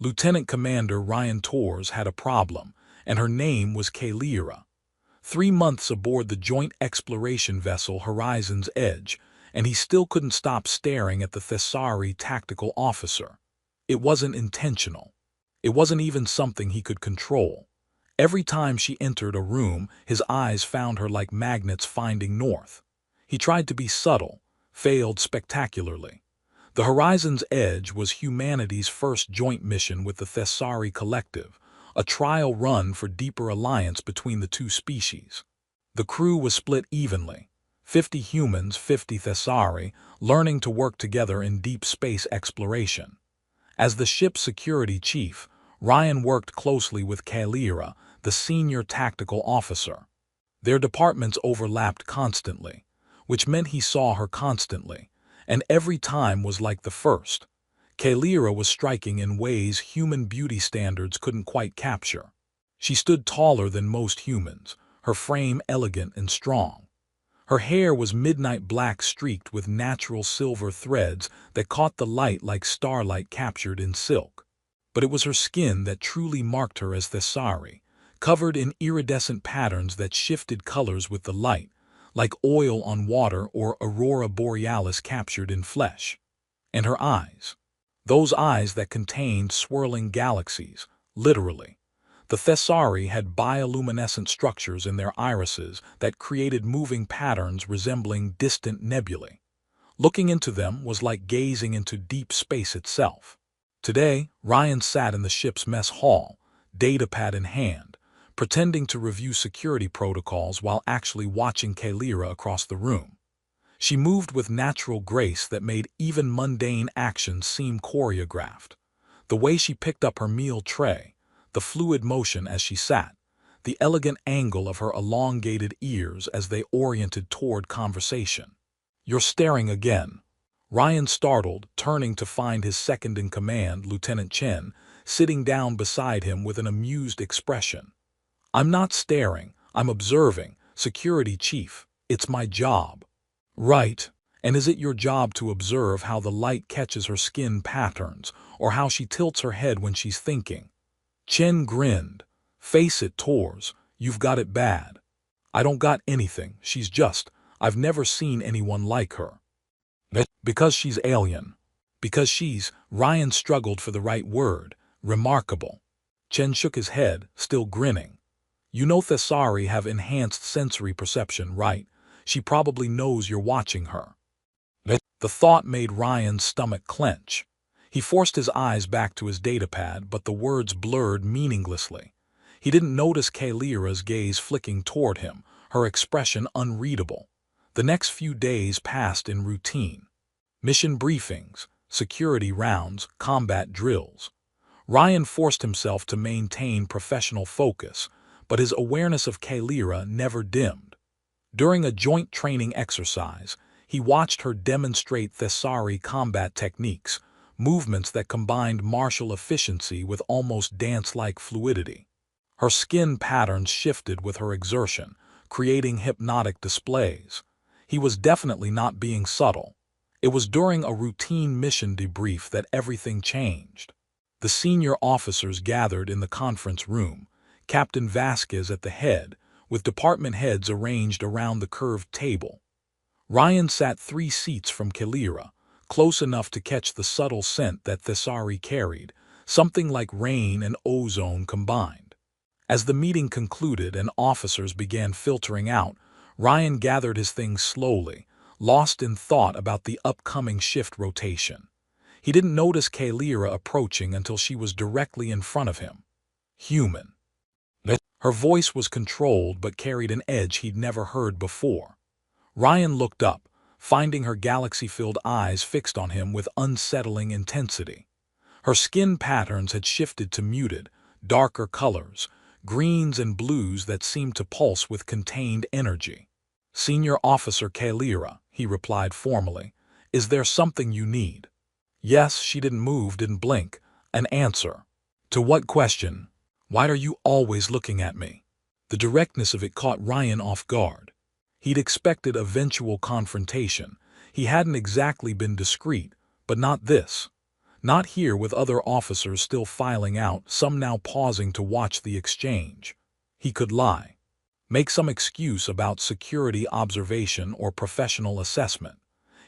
Lieutenant Commander Ryan Torres had a problem, and her name was Kayleera. 3 months aboard the joint exploration vessel Horizon's Edge, and he still couldn't stop staring at the Thessari tactical officer. It wasn't intentional. It wasn't even something he could control. Every time she entered a room, his eyes found her like magnets finding north. He tried to be subtle, failed spectacularly. The Horizon's Edge was humanity's first joint mission with the Thessari Collective, a trial run for deeper alliance between the two species. The crew was split evenly, 50 humans, 50 Thessari, learning to work together in deep space exploration. As the ship's security chief, Ryan worked closely with Kayleera, the senior tactical officer. Their departments overlapped constantly, which meant he saw her constantly, and every time was like the first. Kayleera was striking in ways human beauty standards couldn't quite capture. She stood taller than most humans, her frame elegant and strong. Her hair was midnight black streaked with natural silver threads that caught the light like starlight captured in silk. But it was her skin that truly marked her as Thessari, covered in iridescent patterns that shifted colors with the light, like oil on water or aurora borealis captured in flesh. And her eyes. Those eyes that contained swirling galaxies, literally. The Thessari had bioluminescent structures in their irises that created moving patterns resembling distant nebulae. Looking into them was like gazing into deep space itself. Today, Ryan sat in the ship's mess hall, datapad in hand, pretending to review security protocols while actually watching Kayleera across the room. She moved with natural grace that made even mundane actions seem choreographed. The way she picked up her meal tray, the fluid motion as she sat, the elegant angle of her elongated ears as they oriented toward conversation. "You're staring again." Ryan startled, turning to find his second-in-command, Lieutenant Chen, sitting down beside him with an amused expression. "I'm not staring, I'm observing, Security Chief. It's my job." "Right. And is it your job to observe how the light catches her skin patterns, or how she tilts her head when she's thinking?" Chen grinned. "Face it, Torres, you've got it bad." "I don't got anything, I've never seen anyone like her." "Because she's alien. Because she's," Ryan struggled for the right word, "remarkable." Chen shook his head, still grinning. "You know Thessari have enhanced sensory perception, right? She probably knows you're watching her." The thought made Ryan's stomach clench. He forced his eyes back to his datapad, but the words blurred meaninglessly. He didn't notice Kayleera's gaze flicking toward him, her expression unreadable. The next few days passed in routine. Mission briefings, security rounds, combat drills. Ryan forced himself to maintain professional focus, but his awareness of Kayleera never dimmed. During a joint training exercise, he watched her demonstrate Thessari combat techniques, movements that combined martial efficiency with almost dance-like fluidity. Her skin patterns shifted with her exertion, creating hypnotic displays. He was definitely not being subtle. It was during a routine mission debrief that everything changed. The senior officers gathered in the conference room, Captain Vasquez at the head, with department heads arranged around the curved table. Ryan sat 3 seats from Kayleera, close enough to catch the subtle scent that Thessari carried, something like rain and ozone combined. As the meeting concluded and officers began filtering out, Ryan gathered his things slowly, lost in thought about the upcoming shift rotation. He didn't notice Kayleera approaching until she was directly in front of him. Human. Her voice was controlled but carried an edge he'd never heard before. Ryan looked up, finding her galaxy-filled eyes fixed on him with unsettling intensity. Her skin patterns had shifted to muted, darker colors, greens and blues that seemed to pulse with contained energy. "Senior Officer Kayleera," he replied formally, "is there something you need?" "Yes," she didn't move, didn't blink. "An answer." "To what question?" "Why are you always looking at me?" The directness of it caught Ryan off guard. He'd expected eventual confrontation. He hadn't exactly been discreet, but not this. Not here, with other officers still filing out, some now pausing to watch the exchange. He could lie. Make some excuse about security observation or professional assessment.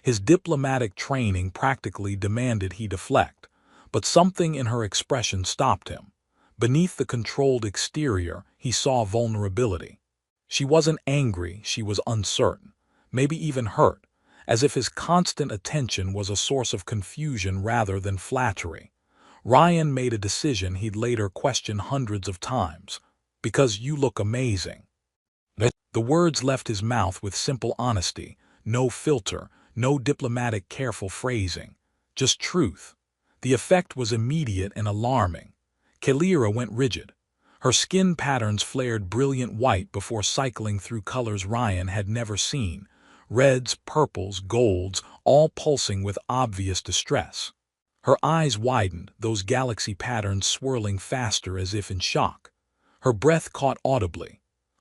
His diplomatic training practically demanded he deflect, but something in her expression stopped him. Beneath the controlled exterior, he saw vulnerability. She wasn't angry, she was uncertain, maybe even hurt, as if his constant attention was a source of confusion rather than flattery. Ryan made a decision he'd later question hundreds of times. Because you look amazing. The words left his mouth with simple honesty, no filter, no diplomatic careful phrasing, just truth. The effect was immediate and alarming. Kalira went rigid. Her skin patterns flared brilliant white before cycling through colors Ryan had never seen, reds, purples, golds, all pulsing with obvious distress. Her eyes widened, those galaxy patterns swirling faster as if in shock. Her breath caught audibly.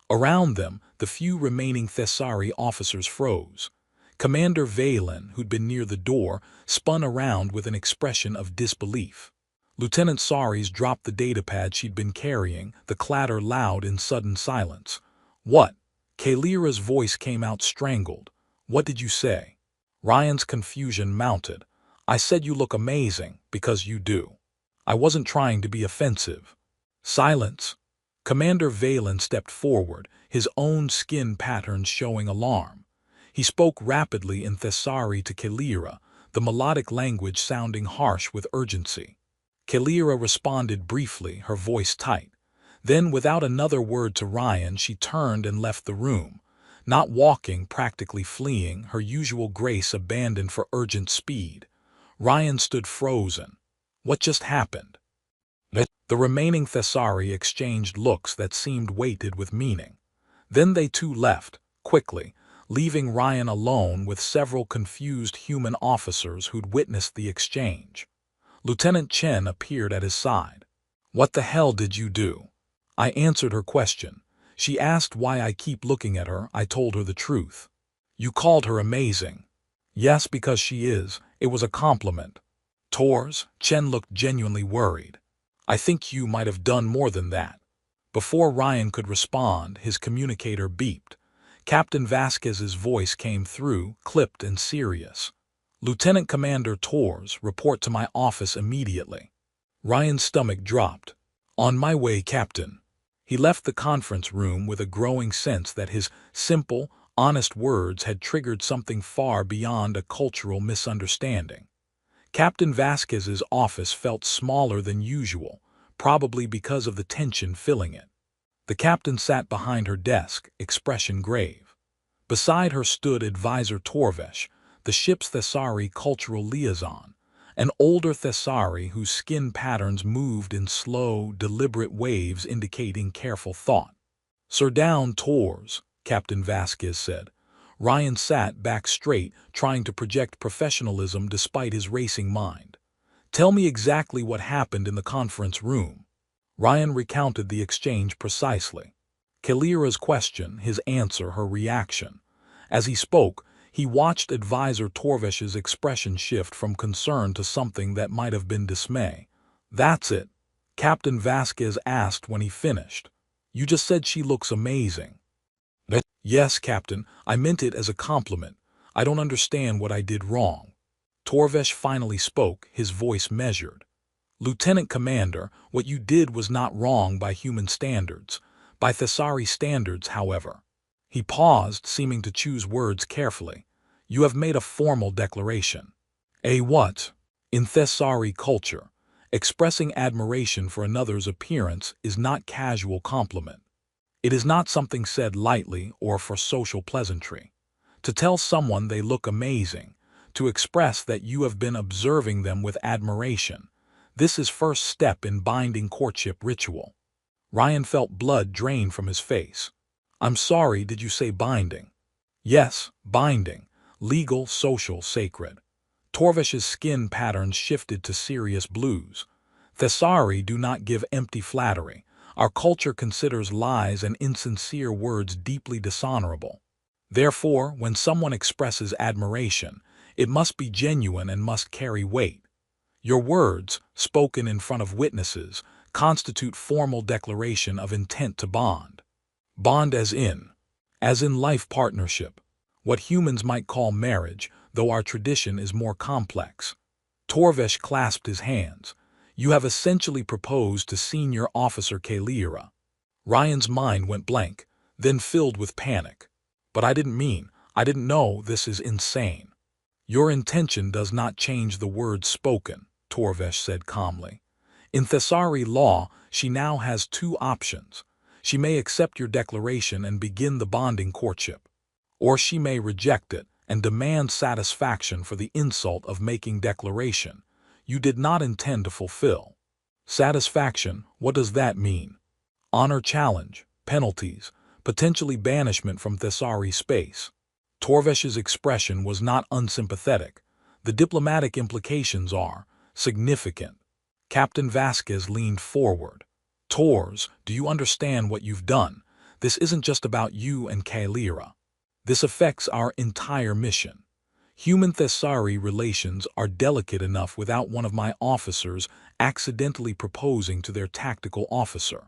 Around them, the few remaining Thessari officers froze. Commander Valen, who'd been near the door, spun around with an expression of disbelief. Lieutenant Saris dropped the datapad she'd been carrying, the clatter loud in sudden silence. "What?" Kalira's voice came out strangled. "What did you say?" Ryan's confusion mounted. "I said you look amazing, because you do. I wasn't trying to be offensive." "Silence." Commander Valen stepped forward, his own skin patterns showing alarm. He spoke rapidly in Thessari to Kalira, the melodic language sounding harsh with urgency. Kalira responded briefly, her voice tight. Then, without another word to Ryan, she turned and left the room. Not walking, practically fleeing, her usual grace abandoned for urgent speed. Ryan stood frozen. What just happened? The remaining Thessari exchanged looks that seemed weighted with meaning. Then they too left, quickly, leaving Ryan alone with several confused human officers who'd witnessed the exchange. Lieutenant Chen appeared at his side. "What the hell did you do?" I answered her question. She asked why I keep looking at her. I told her the truth. "You called her amazing." "Yes, because she is. It was a compliment." "Tors?" Chen looked genuinely worried. "I think you might have done more than that." Before Ryan could respond, his communicator beeped. Captain Vasquez's voice came through, clipped and serious. "Lieutenant Commander Tors, report to my office immediately." Ryan's stomach dropped. "On my way, Captain." He left the conference room with a growing sense that his simple, honest words had triggered something far beyond a cultural misunderstanding. Captain Vasquez's office felt smaller than usual, probably because of the tension filling it. The captain sat behind her desk, expression grave. Beside her stood Advisor Torvesh, the ship's Thessari cultural liaison, an older Thessari whose skin patterns moved in slow, deliberate waves indicating careful thought. "Sir down, Tors," Captain Vasquez said. Ryan sat back straight, trying to project professionalism despite his racing mind. "Tell me exactly what happened in the conference room." Ryan recounted the exchange precisely. Kalira's question, his answer, her reaction. As he spoke, he watched Advisor Torvesh's expression shift from concern to something that might have been dismay. "That's it?" Captain Vasquez asked when he finished. "You just said she looks amazing." "Yes, Captain, I meant it as a compliment. I don't understand what I did wrong." Torvesh finally spoke, his voice measured. "Lieutenant Commander, what you did was not wrong by human standards. By Thessari standards, however." He paused, seeming to choose words carefully. "You have made a formal declaration." "A what?" "In Thessari culture, expressing admiration for another's appearance is not casual compliment. It is not something said lightly or for social pleasantry. To tell someone they look amazing, to express that you have been observing them with admiration, this is first step in binding courtship ritual." Ryan felt blood drain from his face. "I'm sorry, did you say binding?" "Yes, binding. Legal, social, sacred." Torvesh's skin patterns shifted to serious blues. "Thessari do not give empty flattery. Our culture considers lies and insincere words deeply dishonorable. Therefore, when someone expresses admiration, it must be genuine and must carry weight. Your words, spoken in front of witnesses, constitute formal declaration of intent to bond. Bond as in life partnership, what humans might call marriage, though our tradition is more complex. Torvesh clasped his hands. You have essentially proposed to Senior Officer Kalira. Ryan's mind went blank, then filled with panic. But I didn't know, this is insane. Your intention does not change the words spoken, Torvesh said calmly. In Thessari law, she now has two options. She may accept your declaration and begin the bonding courtship, or she may reject it and demand satisfaction for the insult of making declaration you did not intend to fulfill. Satisfaction, what does that mean? Honor challenge, penalties, potentially banishment from Thessari space. Torvesh's expression was not unsympathetic. The diplomatic implications are significant. Captain Vasquez leaned forward. Tors, do you understand what you've done? This isn't just about you and Kalira. This affects our entire mission. Human-Thessari relations are delicate enough without one of my officers accidentally proposing to their tactical officer.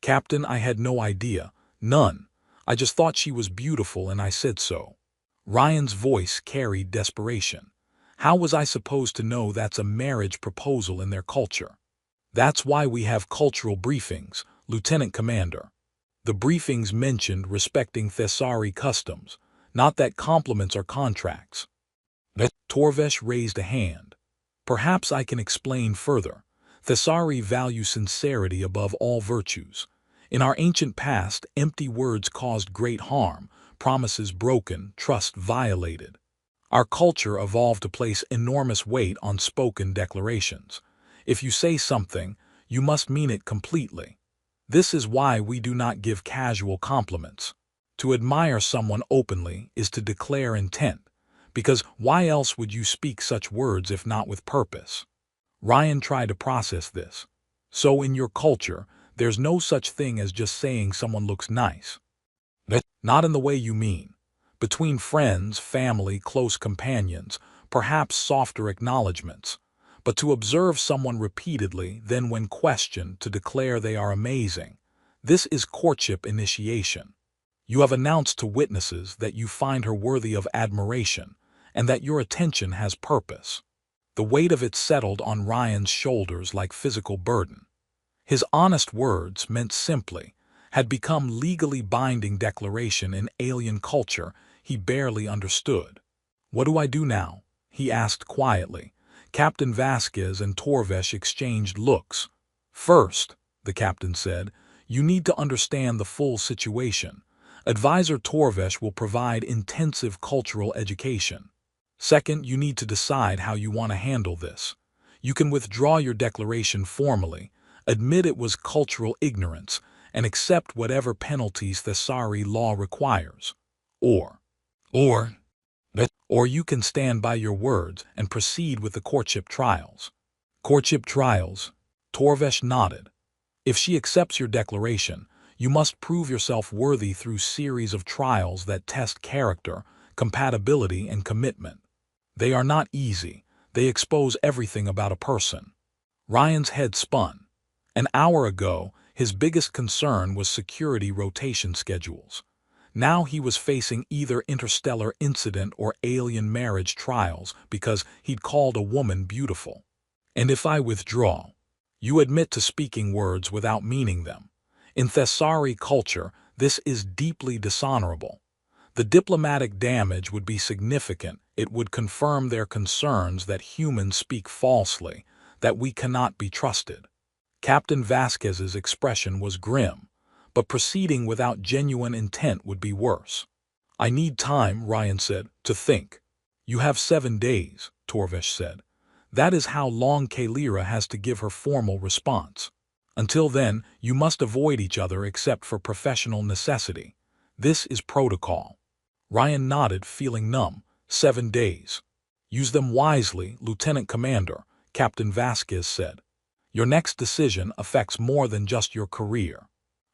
Captain, I had no idea. None. I just thought she was beautiful and I said so. Ryan's voice carried desperation. How was I supposed to know that's a marriage proposal in their culture? That's why we have cultural briefings, Lieutenant Commander. The briefings mentioned respecting Thessari customs, not that compliments are contracts. Torvesh raised a hand. Perhaps I can explain further. Thessari value sincerity above all virtues. In our ancient past, empty words caused great harm, promises broken, trust violated. Our culture evolved to place enormous weight on spoken declarations. If you say something, you must mean it completely. This is why we do not give casual compliments. To admire someone openly is to declare intent, because why else would you speak such words if not with purpose? Ryan tried to process this. So in your culture, there's no such thing as just saying someone looks nice. Not in the way you mean. Between friends, family, close companions, perhaps softer acknowledgments. But to observe someone repeatedly, then when questioned, to declare they are amazing. This is courtship initiation. You have announced to witnesses that you find her worthy of admiration, and that your attention has purpose. The weight of it settled on Ryan's shoulders like physical burden. His honest words meant simply, had become legally binding declaration in alien culture he barely understood. What do I do now? He asked quietly. Captain Vasquez and Torvesh exchanged looks. First, the captain said, you need to understand the full situation. Advisor Torvesh will provide intensive cultural education. Second, you need to decide how you want to handle this. You can withdraw your declaration formally, admit it was cultural ignorance, and accept whatever penalties Thessari law requires. Or you can stand by your words and proceed with the courtship trials. Courtship trials? Torvesh nodded. If she accepts your declaration, you must prove yourself worthy through series of trials that test character, compatibility, and commitment. They are not easy. They expose everything about a person. Ryan's head spun. An hour ago, his biggest concern was security rotation schedules. Now he was facing either interstellar incident or alien marriage trials because he'd called a woman beautiful. And if I withdraw, you admit to speaking words without meaning them. In Thessari culture, this is deeply dishonorable. The diplomatic damage would be significant. It would confirm their concerns that humans speak falsely, that we cannot be trusted. Captain Vasquez's expression was grim, but proceeding without genuine intent would be worse. I need time, Ryan said, to think. You have 7 days, Torvesh said. That is how long Kalira has to give her formal response. Until then, you must avoid each other except for professional necessity. This is protocol. Ryan nodded, feeling numb. 7 days. Use them wisely, Lieutenant Commander, Captain Vasquez said. Your next decision affects more than just your career.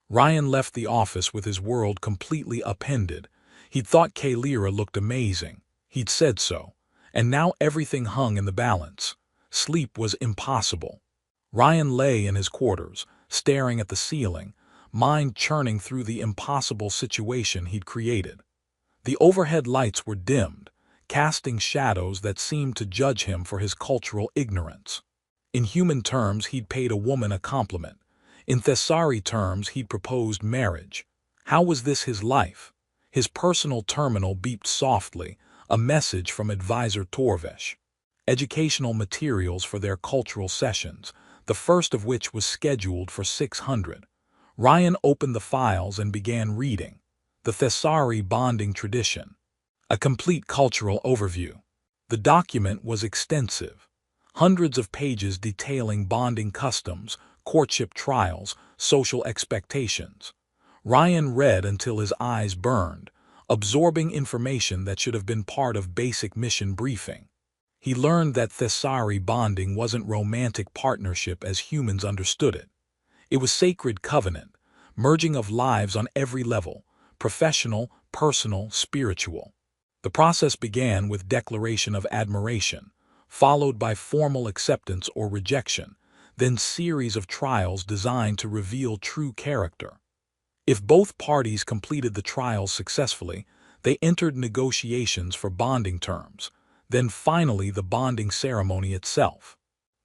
Ryan left the office with his world completely upended. He'd thought Kalira looked amazing. He'd said so. And now everything hung in the balance. Sleep was impossible. Ryan lay in his quarters, staring at the ceiling, mind churning through the impossible situation he'd created. The overhead lights were dimmed, casting shadows that seemed to judge him for his cultural ignorance. In human terms, he'd paid a woman a compliment. In Thessari terms, he'd proposed marriage. How was this his life? His personal terminal beeped softly, a message from advisor Torvesh. Educational materials for their cultural sessions, the first of which was scheduled for 600. Ryan opened the files and began reading. The Thessari bonding tradition. A complete cultural overview. The document was extensive. Hundreds of pages detailing bonding customs, courtship trials, social expectations. Ryan read until his eyes burned, absorbing information that should have been part of basic mission briefing. He learned that Thessari bonding wasn't romantic partnership as humans understood it. It was sacred covenant, merging of lives on every level, professional, personal, spiritual. The process began with declaration of admiration, followed by formal acceptance or rejection, then series of trials designed to reveal true character. If both parties completed the trials successfully, they entered negotiations for bonding terms, then finally the bonding ceremony itself.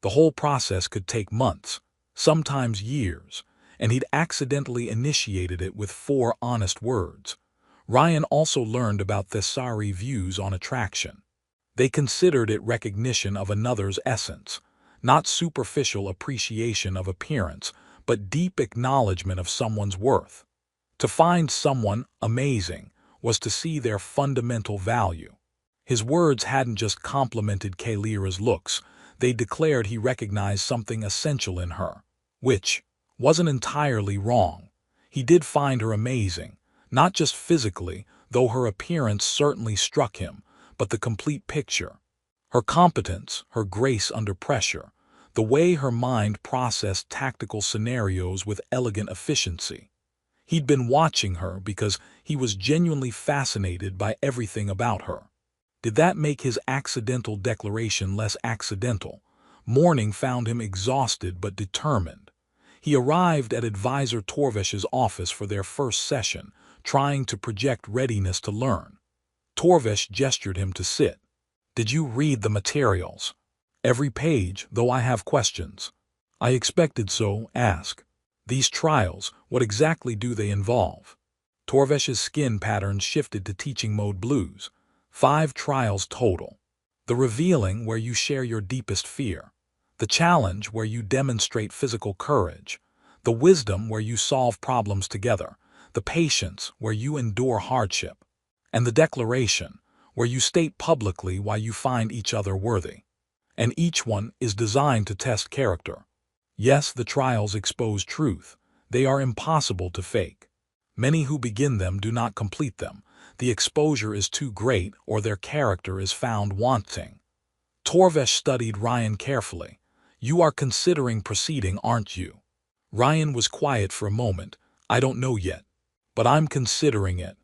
The whole process could take months, sometimes years, and he'd accidentally initiated it with 4 honest words. Ryan also learned about Thessari views on attraction. They considered it recognition of another's essence, not superficial appreciation of appearance, but deep acknowledgement of someone's worth. To find someone amazing was to see their fundamental value. His words hadn't just complimented Kalira's looks, they declared he recognized something essential in her, which wasn't entirely wrong. He did find her amazing, not just physically, though her appearance certainly struck him, but the complete picture. Her competence, her grace under pressure, the way her mind processed tactical scenarios with elegant efficiency. He'd been watching her because he was genuinely fascinated by everything about her. Did that make his accidental declaration less accidental? Morning found him exhausted but determined. He arrived at advisor Torvesh's office for their first session, trying to project readiness to learn. Torvesh gestured him to sit. "Did you read the materials?" "Every page, though I have questions." "I expected so. Ask." "These trials, what exactly do they involve?" Torvesh's skin patterns shifted to teaching mode blues. 5 trials total. The revealing, where you share your deepest fear. The challenge, where you demonstrate physical courage. The wisdom, where you solve problems together. The patience, where you endure hardship. And the declaration, where you state publicly why you find each other worthy. And each one is designed to test character. Yes, the trials expose truth. They are impossible to fake. Many who begin them do not complete them. The exposure is too great or their character is found wanting. Torvesh studied Ryan carefully. "You are considering proceeding, aren't you?" Ryan was quiet for a moment. "I don't know yet. But I'm considering it."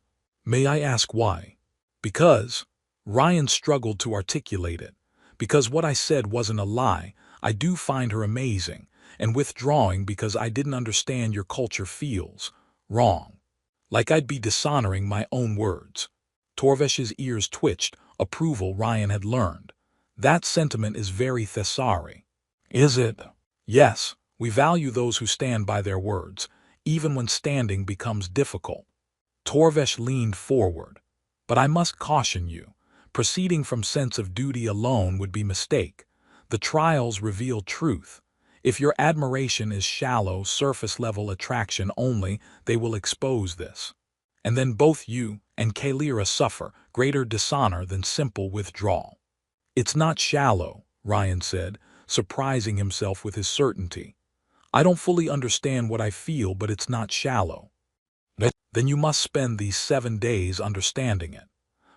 "May I ask why?" "Because—" Ryan struggled to articulate it. "Because what I said wasn't a lie. I do find her amazing, and withdrawing because I didn't understand your culture feels wrong. Like I'd be dishonoring my own words." Torvesh's ears twitched, approval Ryan had learned. "That sentiment is very Thessari." "Is it?" "Yes, we value those who stand by their words, even when standing becomes difficult." Torvesh leaned forward. "But I must caution you. Proceeding from sense of duty alone would be mistake. The trials reveal truth. If your admiration is shallow, surface-level attraction only, they will expose this. And then both you and Kalira suffer greater dishonor than simple withdrawal." "It's not shallow," Ryan said, surprising himself with his certainty. "I don't fully understand what I feel, but it's not shallow." "Then you must spend these 7 days understanding it.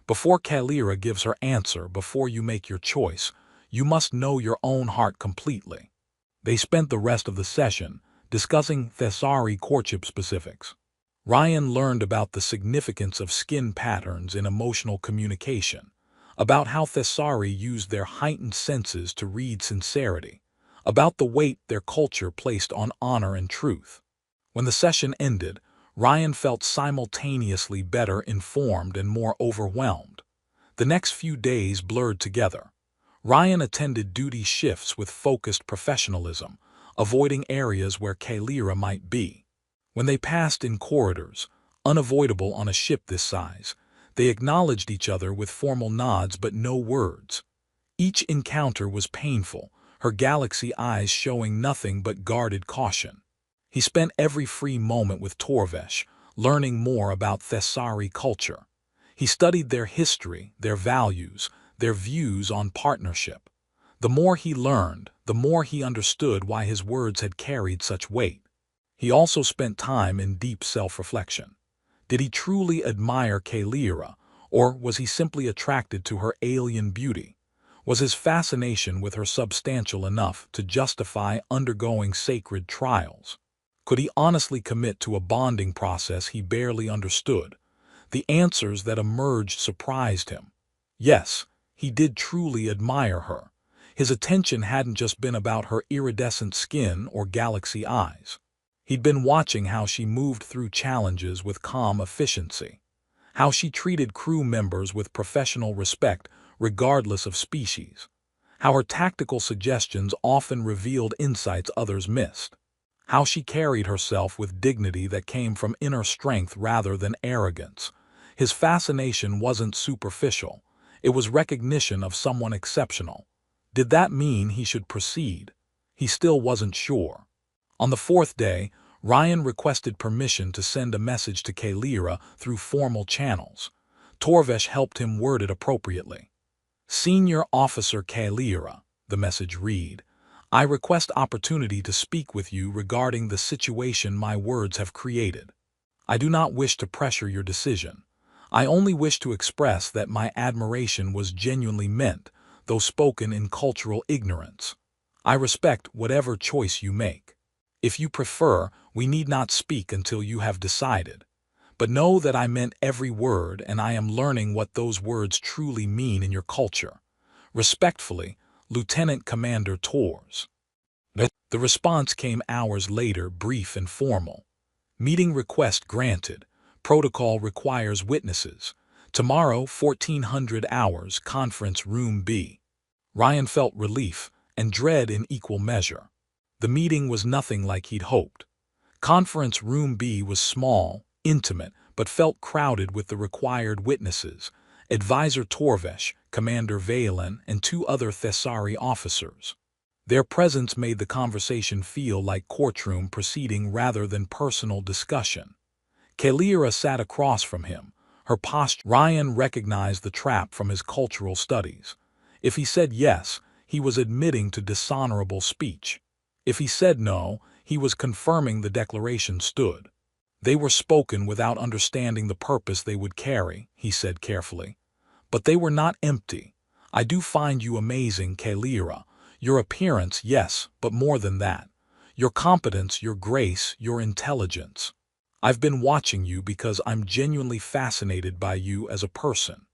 Before Kalira gives her answer, before you make your choice, you must know your own heart completely." They spent the rest of the session discussing Thessari courtship specifics. Ryan learned about the significance of skin patterns in emotional communication, about how Thessari used their heightened senses to read sincerity, about the weight their culture placed on honor and truth. When the session ended, Ryan felt simultaneously better informed and more overwhelmed. The next few days blurred together. Ryan attended duty shifts with focused professionalism, avoiding areas where Kalira might be. When they passed in corridors, unavoidable on a ship this size, they acknowledged each other with formal nods but no words. Each encounter was painful, her galaxy eyes showing nothing but guarded caution. He spent every free moment with Torvesh, learning more about Thessari culture. He studied their history, their values, their views on partnership. The more he learned, the more he understood why his words had carried such weight. He also spent time in deep self-reflection. Did he truly admire Kalira, or was he simply attracted to her alien beauty? Was his fascination with her substantial enough to justify undergoing sacred trials? Could he honestly commit to a bonding process he barely understood? The answers that emerged surprised him. Yes, he did truly admire her. His attention hadn't just been about her iridescent skin or galaxy eyes. He'd been watching how she moved through challenges with calm efficiency, how she treated crew members with professional respect regardless of species, how her tactical suggestions often revealed insights others missed, how she carried herself with dignity that came from inner strength rather than arrogance. His fascination wasn't superficial. It was recognition of someone exceptional. Did that mean he should proceed? He still wasn't sure. On the fourth day, Ryan requested permission to send a message to Kalira through formal channels. Torvesh helped him word it appropriately. Senior Officer Kalira, the message read, I request opportunity to speak with you regarding the situation my words have created. I do not wish to pressure your decision. I only wish to express that my admiration was genuinely meant, though spoken in cultural ignorance. I respect whatever choice you make. If you prefer, we need not speak until you have decided. But know that I meant every word and I am learning what those words truly mean in your culture. Respectfully, Lieutenant Commander Tors. The response came hours later, brief and formal. Meeting request granted. Protocol requires witnesses. Tomorrow, 1400 hours, Conference Room B. Ryan felt relief and dread in equal measure. The meeting was nothing like he'd hoped. Conference Room B was small, intimate, but felt crowded with the required witnesses, Advisor Torvesh, Commander Valen, and two other Thessari officers. Their presence made the conversation feel like courtroom proceeding rather than personal discussion. Kalira sat across from him, her posture. Ryan recognized the trap from his cultural studies. If he said yes, he was admitting to dishonorable speech. If he said no, he was confirming the declaration stood. They were spoken without understanding the purpose they would carry, he said carefully. But they were not empty. I do find you amazing, Kalira. Your appearance, yes, but more than that. Your competence, your grace, your intelligence. I've been watching you because I'm genuinely fascinated by you as a person.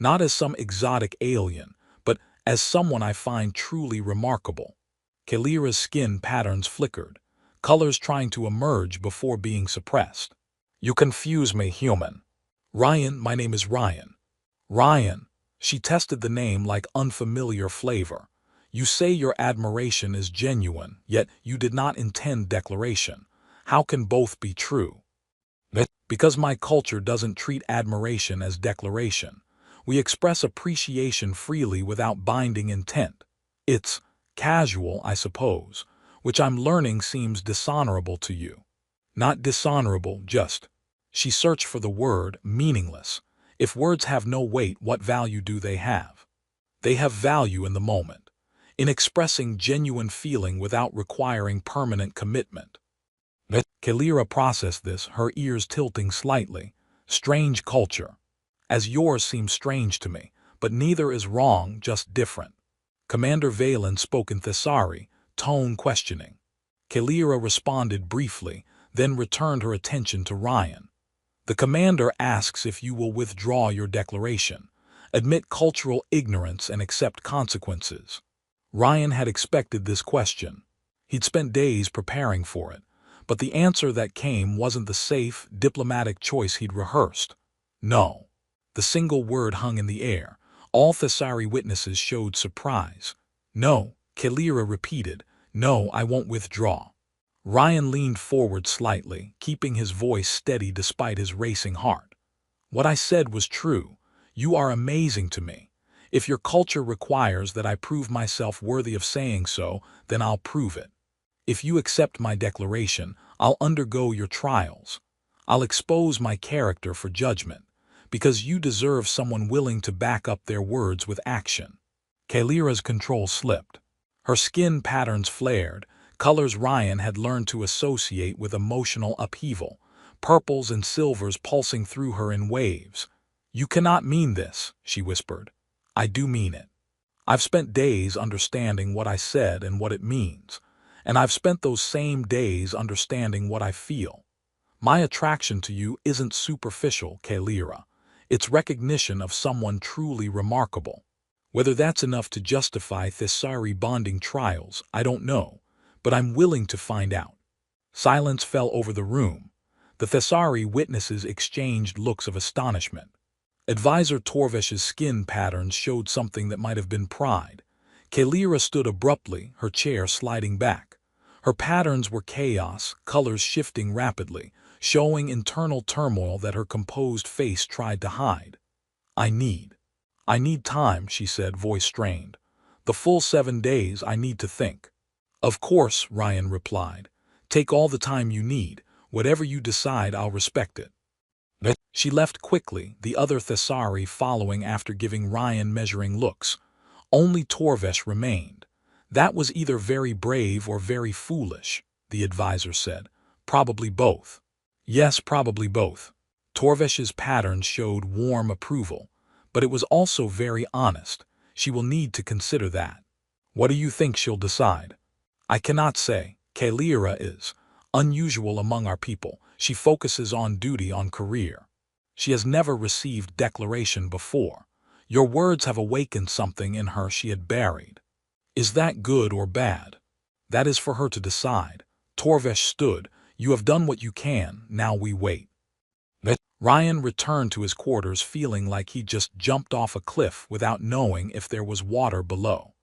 Not as some exotic alien, but as someone I find truly remarkable. Kalira's skin patterns flickered, colors trying to emerge before being suppressed. You confuse me, human. Ryan, my name is Ryan. Ryan. She tested the name like unfamiliar flavor. You say your admiration is genuine, yet you did not intend declaration. How can both be true? Because my culture doesn't treat admiration as declaration. We express appreciation freely without binding intent. It's casual, I suppose, which I'm learning seems dishonorable to you. Not dishonorable, just. She searched for the word, meaningless. If words have no weight, what value do they have? They have value in the moment, in expressing genuine feeling without requiring permanent commitment. Kalira processed this, her ears tilting slightly. Strange culture. As yours seems strange to me, but neither is wrong, just different. Commander Valen spoke in Thessari, tone questioning. Kalira responded briefly, then returned her attention to Ryan. The commander asks if you will withdraw your declaration. Admit cultural ignorance and accept consequences? Ryan had expected this question. He'd spent days preparing for it, but the answer that came wasn't the safe, diplomatic choice he'd rehearsed. No. The single word hung in the air. All Thessari witnesses showed surprise. No, Kalira repeated. No, I won't withdraw. Ryan leaned forward slightly, keeping his voice steady despite his racing heart. What I said was true. You are amazing to me. If your culture requires that I prove myself worthy of saying so, then I'll prove it. If you accept my declaration, I'll undergo your trials. I'll expose my character for judgment, because you deserve someone willing to back up their words with action. Kalira's control slipped. Her skin patterns flared, colors Ryan had learned to associate with emotional upheaval, purples and silvers pulsing through her in waves. You cannot mean this, she whispered. I do mean it. I've spent days understanding what I said and what it means, and I've spent those same days understanding what I feel. My attraction to you isn't superficial, Kalira. It's recognition of someone truly remarkable. Whether that's enough to justify Thessari bonding trials, I don't know, but I'm willing to find out. Silence fell over the room. The Thessari witnesses exchanged looks of astonishment. Advisor Torvesh's skin patterns showed something that might have been pride. Kalira stood abruptly, her chair sliding back. Her patterns were chaos, colors shifting rapidly, showing internal turmoil that her composed face tried to hide. I need time, she said, voice strained. The full 7 days I need to think. Of course, Ryan replied. Take all the time you need. Whatever you decide, I'll respect it. She left quickly, the other Thessari following after giving Ryan measuring looks. Only Torvesh remained. That was either very brave or very foolish, the advisor said. Probably both. Yes, probably both. Torvesh's patterns showed warm approval, but it was also very honest. She will need to consider that. What do you think she'll decide? I cannot say. Kalira is unusual among our people. She focuses on duty, on career. She has never received declaration before. Your words have awakened something in her she had buried. Is that good or bad? That is for her to decide. Torvesh stood. You have done what you can, now we wait. Ryan returned to his quarters feeling like he just jumped off a cliff without knowing if there was water below.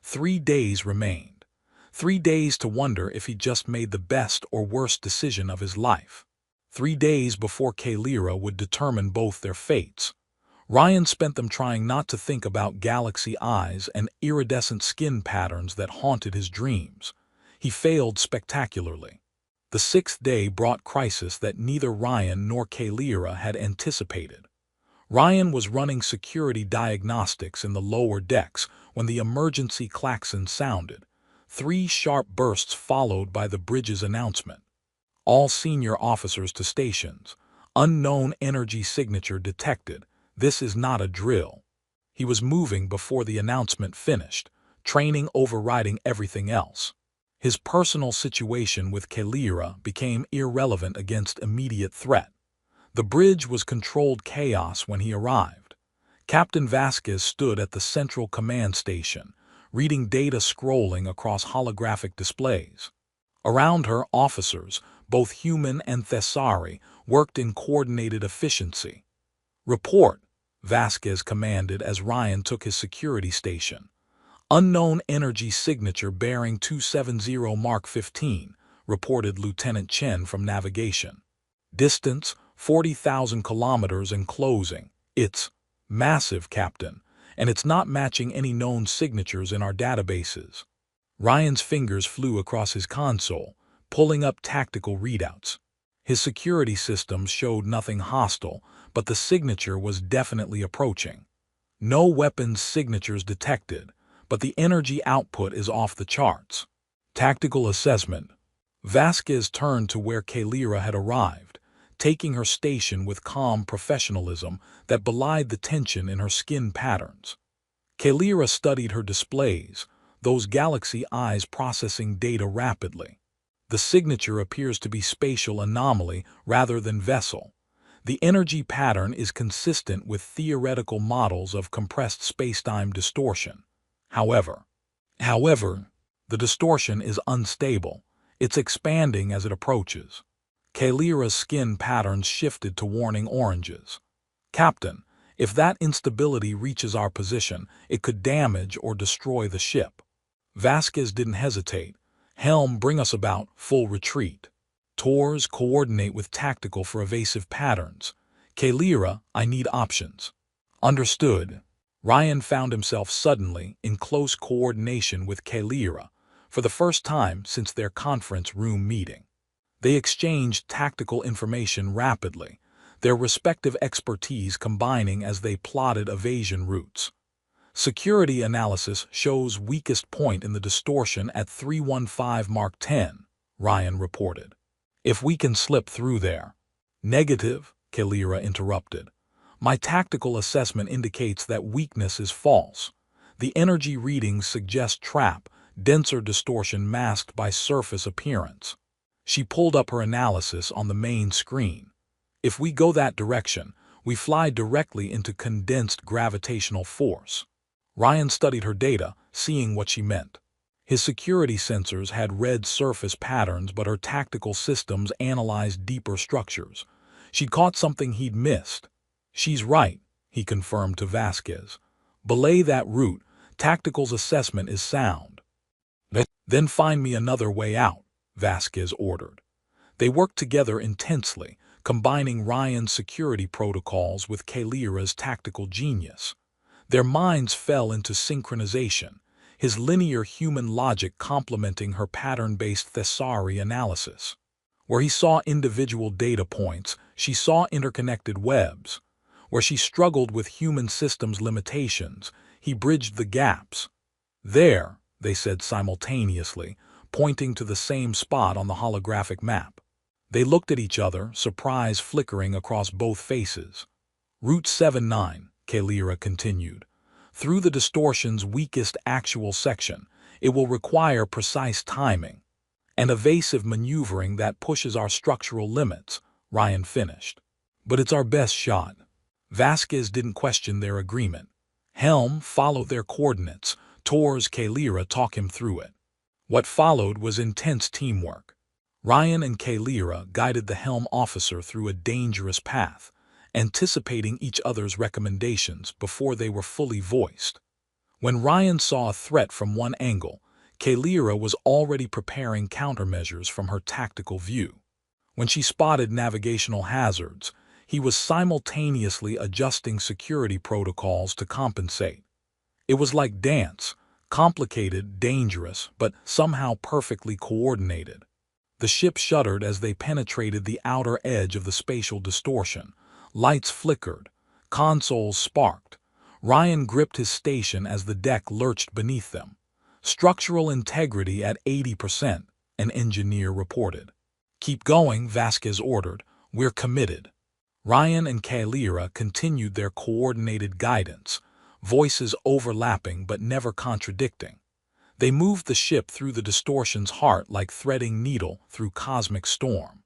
3 days remained. 3 days to wonder if he just made the best or worst decision of his life. 3 days before Kalira would determine both their fates. Ryan spent them trying not to think about galaxy eyes and iridescent skin patterns that haunted his dreams. He failed spectacularly. The 6th day brought crisis that neither Ryan nor Kalira had anticipated. Ryan was running security diagnostics in the lower decks when the emergency klaxon sounded. 3 sharp bursts followed by the bridge's announcement. All senior officers to stations. Unknown energy signature detected. This is not a drill. He was moving before the announcement finished, training overriding everything else. His personal situation with Kalira became irrelevant against immediate threat. The bridge was controlled chaos when he arrived. Captain Vasquez stood at the central command station, reading data scrolling across holographic displays. Around her, officers, both human and Thessari, worked in coordinated efficiency. Report, Vasquez commanded as Ryan took his security station. Unknown energy signature bearing 270 Mark 15, reported Lieutenant Chen from navigation. Distance, 40,000 kilometers and closing. It's massive, Captain, and it's not matching any known signatures in our databases. Ryan's fingers flew across his console, pulling up tactical readouts. His security systems showed nothing hostile, but the signature was definitely approaching. No weapons signatures detected, but the energy output is off the charts. Tactical assessment. Vasquez turned to where Kalira had arrived, taking her station with calm professionalism that belied the tension in her skin patterns. Kalira studied her displays, those galaxy eyes processing data rapidly. The signature appears to be spatial anomaly rather than vessel. The energy pattern is consistent with theoretical models of compressed spacetime distortion. However, the distortion is unstable. It's expanding as it approaches. Kalira's skin patterns shifted to warning oranges. Captain, if that instability reaches our position, it could damage or destroy the ship. Vasquez didn't hesitate. Helm, bring us about, full retreat. Tors, coordinate with tactical for evasive patterns. Kalira, I need options. Understood. Ryan found himself suddenly in close coordination with Kalira for the first time since their conference room meeting. They exchanged tactical information rapidly, their respective expertise combining as they plotted evasion routes. Security analysis shows weakest point in the distortion at 315 Mark 10, Ryan reported. If we can slip through there. Negative, Kalira interrupted. My tactical assessment indicates that weakness is false. The energy readings suggest trap, denser distortion masked by surface appearance. She pulled up her analysis on the main screen. If we go that direction, we fly directly into condensed gravitational force. Ryan studied her data, seeing what she meant. His security sensors had read surface patterns, but her tactical systems analyzed deeper structures. She'd caught something he'd missed. She's right, he confirmed to Vasquez. Belay that route, tactical's assessment is sound. Then find me another way out, Vasquez ordered. They worked together intensely, combining Ryan's security protocols with Kalira's tactical genius. Their minds fell into synchronization, his linear human logic complementing her pattern-based thesauri analysis. Where he saw individual data points, she saw interconnected webs. Where she struggled with human systems' limitations, he bridged the gaps. There, they said simultaneously, pointing to the same spot on the holographic map. They looked at each other, surprise flickering across both faces. Route 79, Kalira continued. Through the distortion's weakest actual section, it will require precise timing and evasive maneuvering that pushes our structural limits, Ryan finished. But it's our best shot. Vasquez didn't question their agreement. Helm, follow their coordinates. Tors, Kalira, talk him through it. What followed was intense teamwork. Ryan and Kalira guided the Helm officer through a dangerous path, anticipating each other's recommendations before they were fully voiced. When Ryan saw a threat from one angle, Kalira was already preparing countermeasures from her tactical view. When she spotted navigational hazards, he was simultaneously adjusting security protocols to compensate. It was like dance, complicated, dangerous, but somehow perfectly coordinated. The ship shuddered as they penetrated the outer edge of the spatial distortion. Lights flickered, consoles sparked. Ryan gripped his station as the deck lurched beneath them. Structural integrity at 80%, an engineer reported. Keep going, Vasquez ordered. We're committed. Ryan and Kalira continued their coordinated guidance, voices overlapping but never contradicting. They moved the ship through the distortion's heart like threading needle through cosmic storm.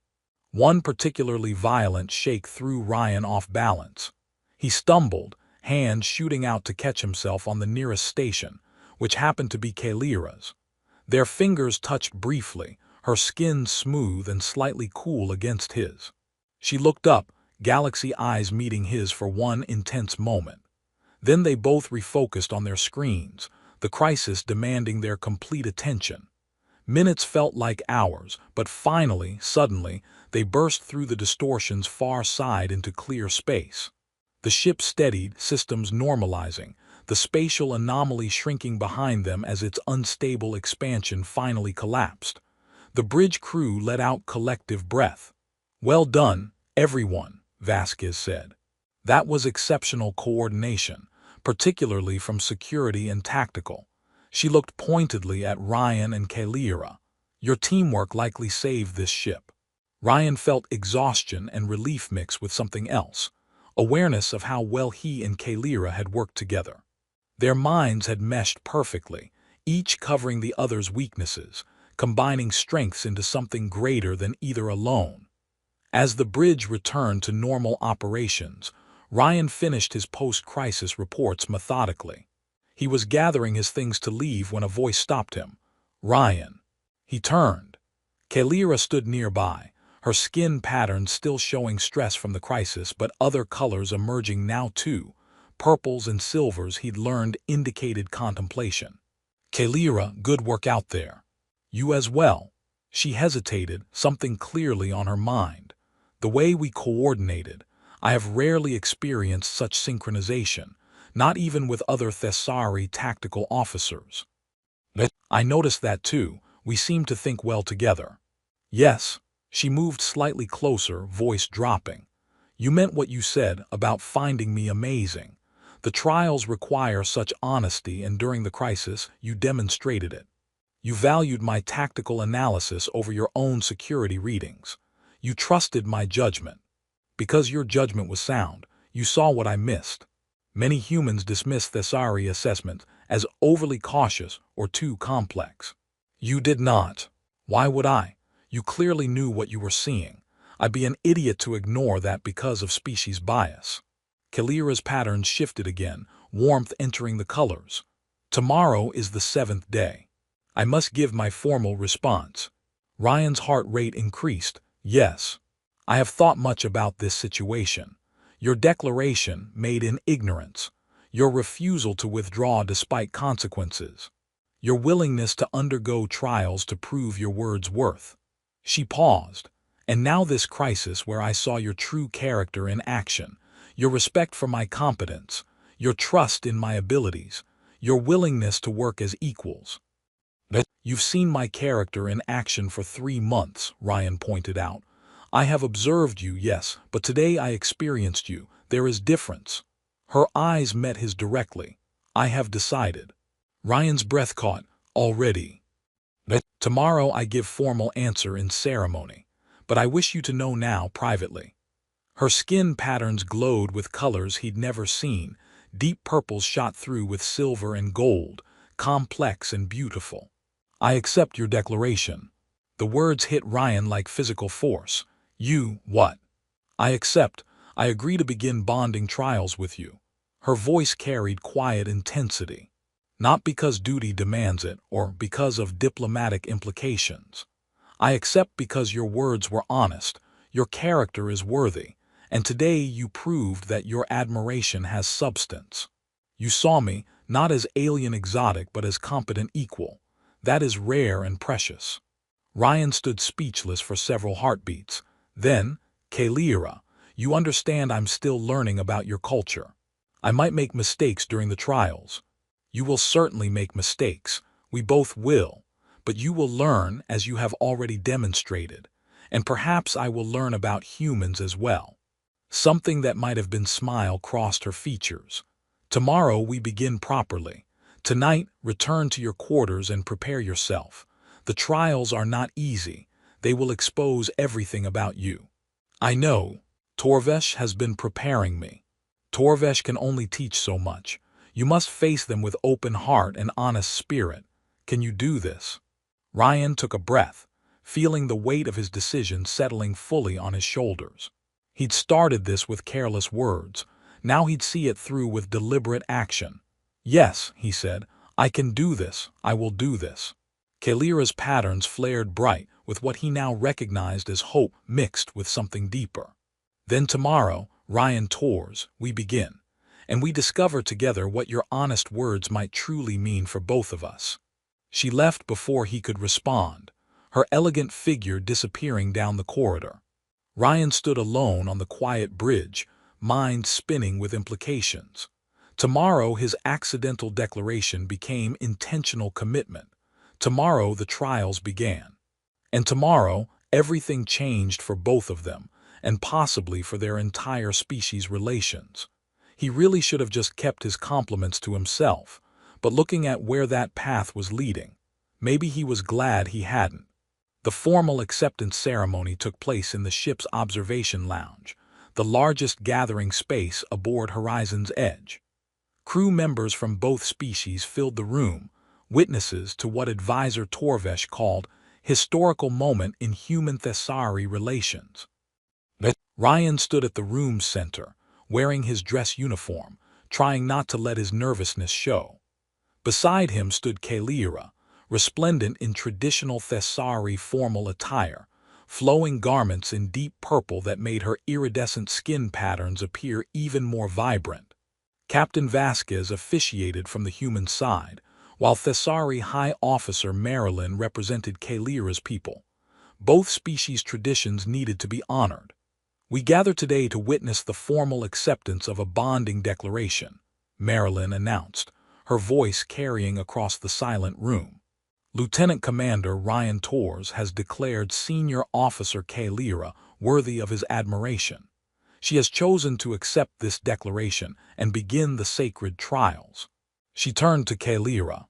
One particularly violent shake threw Ryan off balance. He stumbled, hands shooting out to catch himself on the nearest station, which happened to be Kalira's. Their fingers touched briefly, her skin smooth and slightly cool against his. She looked up, galaxy eyes meeting his for one intense moment. Then they both refocused on their screens, the crisis demanding their complete attention. Minutes felt like hours, but finally, suddenly, they burst through the distortion's far side into clear space. The ship steadied, systems normalizing, the spatial anomaly shrinking behind them as its unstable expansion finally collapsed. The bridge crew let out collective breath. Well done, everyone, Vasquez said. That was exceptional coordination, particularly from security and tactical. She looked pointedly at Ryan and Kalira. Your teamwork likely saved this ship. Ryan felt exhaustion and relief mixed with something else, awareness of how well he and Kalira had worked together. Their minds had meshed perfectly, each covering the other's weaknesses, combining strengths into something greater than either alone. As the bridge returned to normal operations, Ryan finished his post-crisis reports methodically. He was gathering his things to leave when a voice stopped him. "Ryan." He turned. Kalira stood nearby, her skin patterns still showing stress from the crisis, but other colors emerging now too. Purples and silvers he'd learned indicated contemplation. "Kalira, good work out there." "You as well." She hesitated, something clearly on her mind. "The way we coordinated. I have rarely experienced such synchronization, not even with other Thessari tactical officers." "I noticed that too. We seem to think well together." "Yes." She moved slightly closer, voice dropping. "You meant what you said about finding me amazing. The trials require such honesty, and during the crisis, you demonstrated it. You valued my tactical analysis over your own security readings. You trusted my judgment. Because your judgment was sound, you saw what I missed. Many humans dismiss Thessari assessment as overly cautious or too complex. You did not. Why would I? You clearly knew what you were seeing. I'd be an idiot to ignore that because of species bias." Kalira's patterns shifted again, warmth entering the colors. "Tomorrow is the 7th day. I must give my formal response." Ryan's heart rate increased. "Yes. I have thought much about this situation. Your declaration, made in ignorance. Your refusal to withdraw despite consequences. Your willingness to undergo trials to prove your word's worth." She paused. "And now this crisis where I saw your true character in action, your respect for my competence, your trust in my abilities, your willingness to work as equals." "You've seen my character in action for 3 months," Ryan pointed out. "I have observed you, yes, but today I experienced you. There is difference." Her eyes met his directly. "I have decided." Ryan's breath caught. "Already?" "Tomorrow I give formal answer in ceremony, but I wish you to know now privately." Her skin patterns glowed with colors he'd never seen. Deep purples shot through with silver and gold, complex and beautiful. "I accept your declaration." The words hit Ryan like physical force. "You, what?" "I accept. I agree to begin bonding trials with you." Her voice carried quiet intensity. "Not because duty demands it, or because of diplomatic implications. I accept because your words were honest, your character is worthy, and today you proved that your admiration has substance. You saw me, not as alien exotic but as competent equal. That is rare and precious." Ryan stood speechless for several heartbeats. Then, "Kalira, you understand I'm still learning about your culture. I might make mistakes during the trials. You will certainly make mistakes. We both will. But you will learn, as you have already demonstrated. And perhaps I will learn about humans as well." Something that might have been smile crossed her features. "Tomorrow we begin properly. Tonight, return to your quarters and prepare yourself. The trials are not easy. They will expose everything about you." "I know. Torvesh has been preparing me." "Torvesh can only teach so much. You must face them with open heart and honest spirit. Can you do this?" Ryan took a breath, feeling the weight of his decision settling fully on his shoulders. He'd started this with careless words. Now he'd see it through with deliberate action. "Yes," he said, "I can do this. I will do this." Kalira's patterns flared bright with what he now recognized as hope mixed with something deeper. "Then tomorrow, Ryan Tors, we begin. And we discover together what your honest words might truly mean for both of us." She left before he could respond, her elegant figure disappearing down the corridor. Ryan stood alone on the quiet bridge, mind spinning with implications. Tomorrow his accidental declaration became intentional commitment. Tomorrow the trials began. And tomorrow everything changed for both of them, and possibly for their entire species relations. He really should have just kept his compliments to himself, but looking at where that path was leading, maybe he was glad he hadn't. The formal acceptance ceremony took place in the ship's observation lounge, the largest gathering space aboard Horizon's Edge. Crew members from both species filled the room, witnesses to what advisor Torvesh called historical moment in human Thessari relations. Ryan stood at the room's center, wearing his dress uniform, trying not to let his nervousness show. Beside him stood Kalira, resplendent in traditional Thessari formal attire, flowing garments in deep purple that made her iridescent skin patterns appear even more vibrant. Captain Vasquez officiated from the human side, while Thessari High Officer Marilyn represented Kalira's people. Both species' traditions needed to be honored. "We gather today to witness the formal acceptance of a bonding declaration," Marilyn announced, her voice carrying across the silent room. "Lieutenant Commander Ryan Torres has declared Senior Officer Kalira worthy of his admiration. She has chosen to accept this declaration and begin the sacred trials." She turned to Kalira.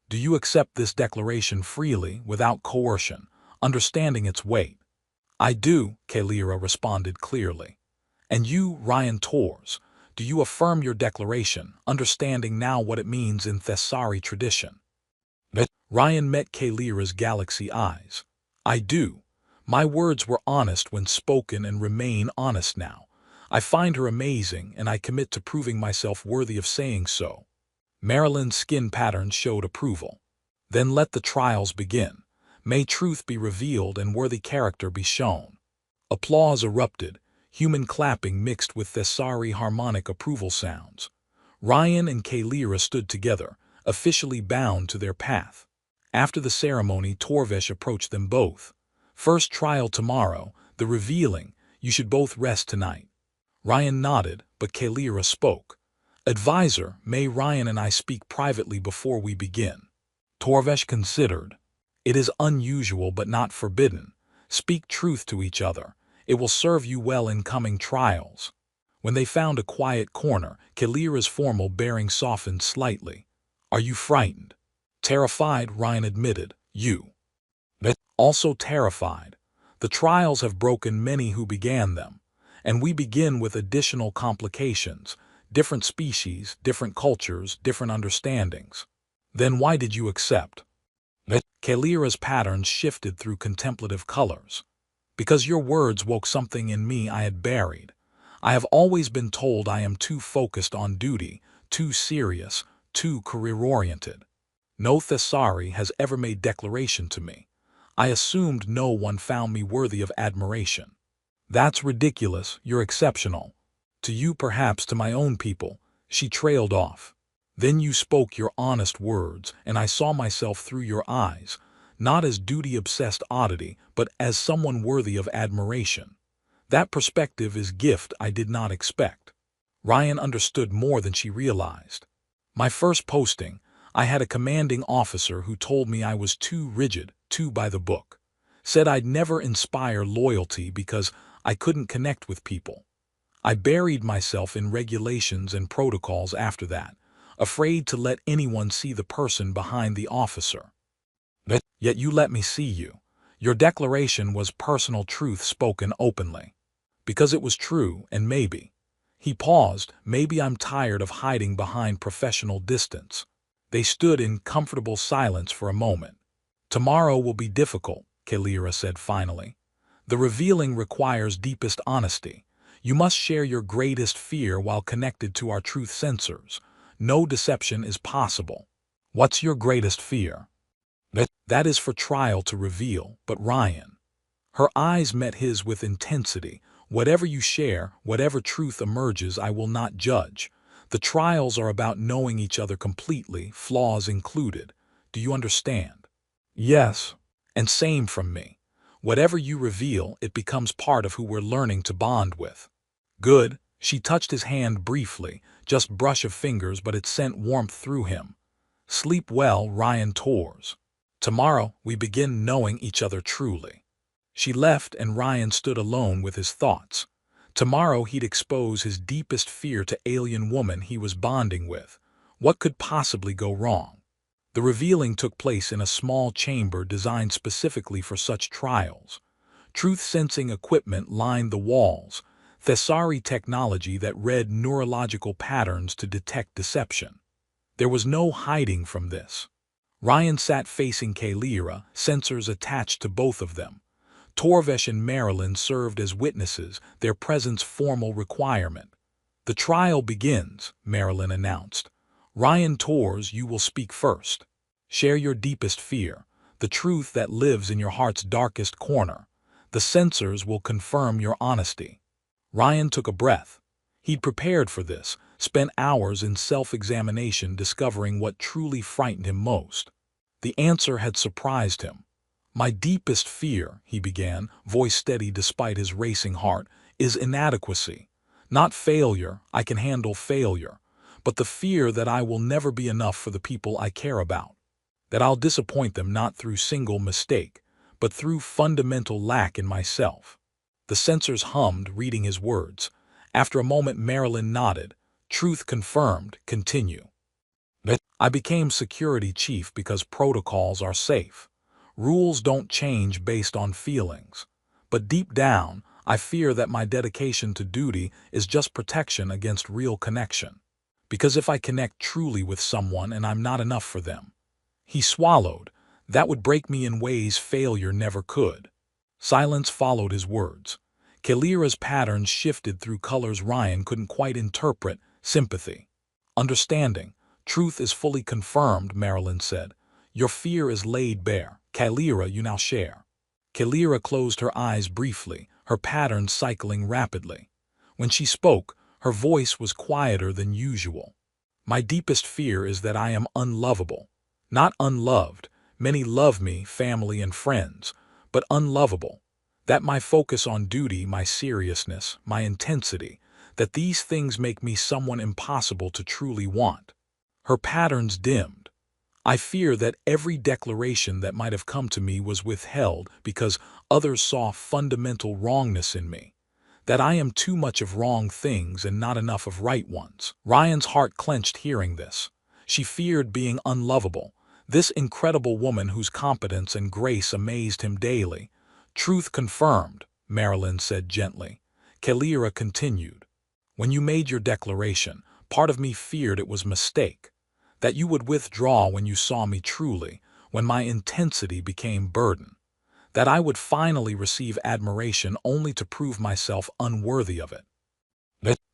"Do you accept this declaration freely, without coercion, understanding its weight?" "I do," Kalira responded clearly. "And you, Ryan Torres, do you affirm your declaration, understanding now what it means in Thessari tradition?" Ryan met Kalira's galaxy eyes. "I do. My words were honest when spoken and remain honest now. I find her amazing, and I commit to proving myself worthy of saying so." Marilyn's skin patterns showed approval. "Then let the trials begin. May truth be revealed and worthy character be shown." Applause erupted, human clapping mixed with Thessari harmonic approval sounds. Ryan and Kalira stood together, officially bound to their path. After the ceremony, Torvesh approached them both. "First trial tomorrow, the revealing. You should both rest tonight." Ryan nodded, but Kalira spoke. "Advisor, may Ryan and I speak privately before we begin?" Torvesh considered. "It is unusual but not forbidden. Speak truth to each other. It will serve you well in coming trials." When they found a quiet corner, Kalira's formal bearing softened slightly. "Are you frightened?" "Terrified," Ryan admitted. "You?" "Also terrified. The trials have broken many who began them, and we begin with additional complications, different species, different cultures, different understandings." "Then why did you accept?" Kalira's patterns shifted through contemplative colors. "Because your words woke something in me I had buried. I have always been told I am too focused on duty, too serious, too career-oriented. No Thessari has ever made declaration to me. I assumed no one found me worthy of admiration." "That's ridiculous, you're exceptional." "To you, perhaps, to my own people." She trailed off. "Then you spoke your honest words, and I saw myself through your eyes, not as duty-obsessed oddity, but as someone worthy of admiration. That perspective is gift I did not expect." Ryan understood more than she realized. "My first posting, I had a commanding officer who told me I was too rigid, too by the book. Said I'd never inspire loyalty because I couldn't connect with people. I buried myself in regulations and protocols after that, afraid to let anyone see the person behind the officer. Yet you let me see you. Your declaration was personal truth spoken openly. Because it was true, and maybe." He paused. "Maybe I'm tired of hiding behind professional distance." They stood in comfortable silence for a moment. "Tomorrow will be difficult," Kalira said finally. "The revealing requires deepest honesty. You must share your greatest fear while connected to our truth sensors. No deception is possible." "What's your greatest fear?" "That is for trial to reveal, but Ryan." Her eyes met his with intensity. "Whatever you share, whatever truth emerges, I will not judge. The trials are about knowing each other completely, flaws included. Do you understand?" "Yes." "And same from me. Whatever you reveal, it becomes part of who we're learning to bond with." "Good." She touched his hand briefly, just brush of fingers, but it sent warmth through him. "Sleep well, Ryan Torres. Tomorrow we begin knowing each other truly." She left, and Ryan stood alone with his thoughts. Tomorrow he'd expose his deepest fear to alien woman he was bonding with. What could possibly go wrong? The revealing took place in a small chamber designed specifically for such trials. Truth-sensing equipment lined the walls, Thessari technology that read neurological patterns to detect deception. There was no hiding from this. Ryan sat facing Kalira, sensors attached to both of them. Torvesh and Marilyn served as witnesses, their presence formal requirement. "The trial begins," Marilyn announced. "Ryan Tors, you will speak first. Share your deepest fear, the truth that lives in your heart's darkest corner. The censors will confirm your honesty." Ryan took a breath. He'd prepared for this, spent hours in self-examination discovering what truly frightened him most. The answer had surprised him. "My deepest fear," he began, voice steady despite his racing heart, "is inadequacy. Not failure, I can handle failure, but the fear that I will never be enough for the people I care about. That I'll disappoint them not through single mistake, but through fundamental lack in myself." The censors hummed, reading his words. After a moment, Marilyn nodded. "Truth confirmed, continue." "I became security chief because protocols are safe. Rules don't change based on feelings. But deep down, I fear that my dedication to duty is just protection against real connection. Because if I connect truly with someone and I'm not enough for them," he swallowed, "that would break me in ways failure never could." Silence followed his words. Kalira's patterns shifted through colors Ryan couldn't quite interpret: sympathy, understanding. "Truth is fully confirmed," Marilyn said. "Your fear is laid bare. Kalira, you now share." Kalira closed her eyes briefly, her patterns cycling rapidly. When she spoke, her voice was quieter than usual. "My deepest fear is that I am unlovable. Not unloved. Many love me, family and friends, but unlovable. That my focus on duty, my seriousness, my intensity, that these things make me someone impossible to truly want." Her patterns dimmed. "I fear that every declaration that might have come to me was withheld because others saw fundamental wrongness in me. That I am too much of wrong things and not enough of right ones." Ryan's heart clenched hearing this. She feared being unlovable. This incredible woman whose competence and grace amazed him daily. "Truth confirmed," Marilyn said gently. Kalira continued. "When you made your declaration, part of me feared it was mistake. That you would withdraw when you saw me truly, when my intensity became burden. That I would finally receive admiration only to prove myself unworthy of it."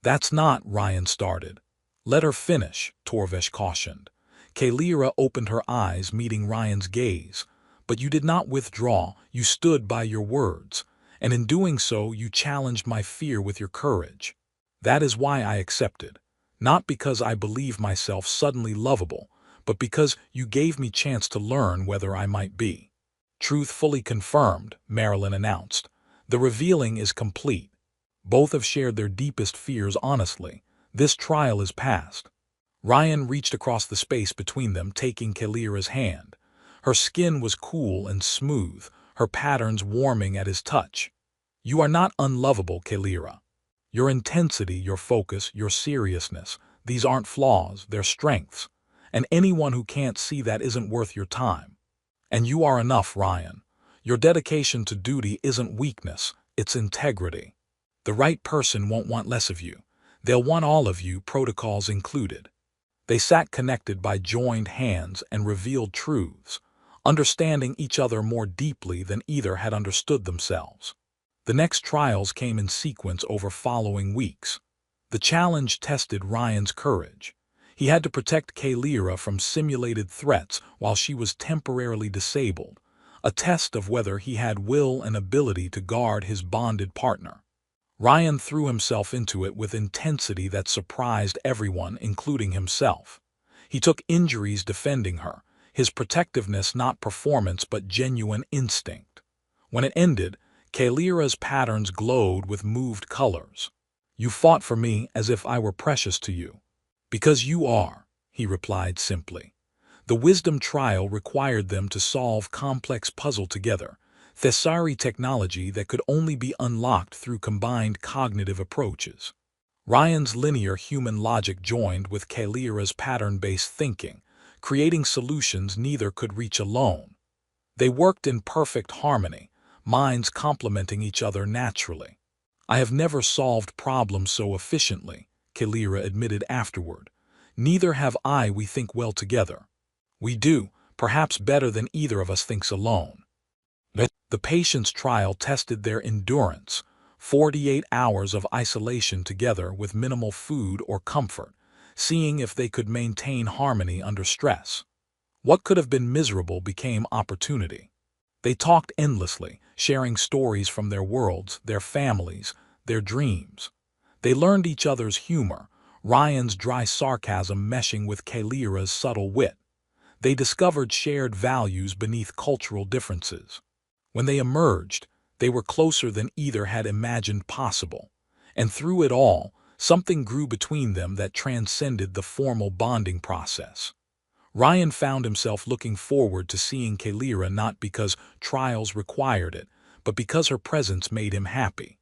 "That's not," Ryan started. "Let her finish," Torvesh cautioned. Kalira opened her eyes, meeting Ryan's gaze. "But you did not withdraw, you stood by your words, and in doing so you challenged my fear with your courage. That is why I accepted. Not because I believe myself suddenly lovable, but because you gave me chance to learn whether I might be." "Truth fully confirmed," Marilyn announced. "The revealing is complete. Both have shared their deepest fears honestly. This trial is past." Ryan reached across the space between them, taking Kalira's hand. Her skin was cool and smooth, her patterns warming at his touch. "You are not unlovable, Kalira. Your intensity, your focus, your seriousness, these aren't flaws, they're strengths. And anyone who can't see that isn't worth your time. And you are enough, Ryan. Your dedication to duty isn't weakness, it's integrity. The right person won't want less of you. They'll want all of you, protocols included." They sat connected by joined hands and revealed truths, understanding each other more deeply than either had understood themselves. The next trials came in sequence over following weeks. The challenge tested Ryan's courage. He had to protect Kalira from simulated threats while she was temporarily disabled, a test of whether he had will and ability to guard his bonded partner. Ryan threw himself into it with intensity that surprised everyone, including himself. He took injuries defending her, his protectiveness not performance but genuine instinct. When it ended, Kalira's patterns glowed with moved colors. "You fought for me as if I were precious to you." "Because you are," he replied simply. The wisdom trial required them to solve complex puzzle together, Thessari technology that could only be unlocked through combined cognitive approaches. Ryan's linear human logic joined with Kalira's pattern-based thinking, creating solutions neither could reach alone. They worked in perfect harmony, minds complementing each other naturally. "I have never solved problems so efficiently," Kalira admitted afterward. "Neither have I. We think well together. We do, perhaps better than either of us thinks alone." The patient's trial tested their endurance, 48 hours of isolation together with minimal food or comfort, seeing if they could maintain harmony under stress. What could have been miserable became opportunity. They talked endlessly, sharing stories from their worlds, their families, their dreams. They learned each other's humor, Ryan's dry sarcasm meshing with Kalira's subtle wit. They discovered shared values beneath cultural differences. When they emerged, they were closer than either had imagined possible. And through it all, something grew between them that transcended the formal bonding process. Ryan found himself looking forward to seeing Kalira not because trials required it, but because her presence made him happy.